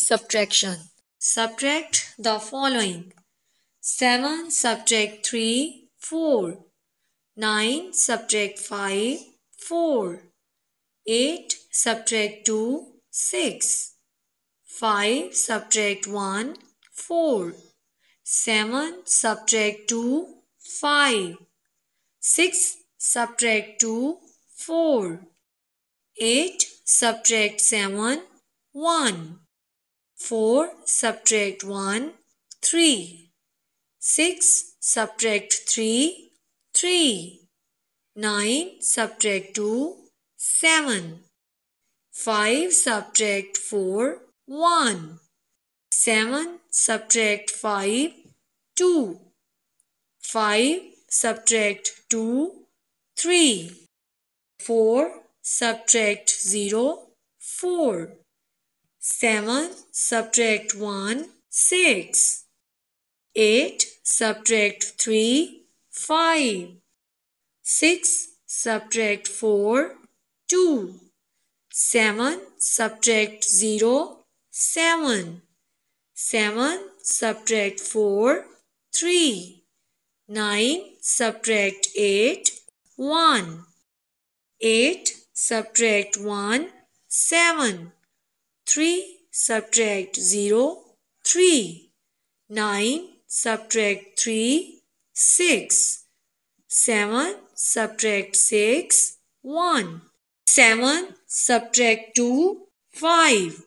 Subtraction. Subtract the following: 7 subtract 3, 4. 9 subtract 5, 4. 8 subtract 2, 6. 5 subtract 1, 4. 7 subtract 2, 5. 6 subtract 2, 4. 8 subtract 7, 1. 4 subtract 1, 3. 6 subtract 3, 3. 9 subtract 2, 7. 5 subtract 4, 1. 7 subtract 5, 2. 5 subtract 2, 3. 4 subtract 0, 4. 7 subtract 1, 6. 8 subtract 3, 5. 6 subtract 4, 2. 7 subtract 0, 7. 7 subtract 4, 3. 9 subtract 8, 1. 8 subtract 1, 7. 3 subtract 0, 3. 9 subtract 3, 6. 7 subtract 6, 1. 7 subtract 2, 5.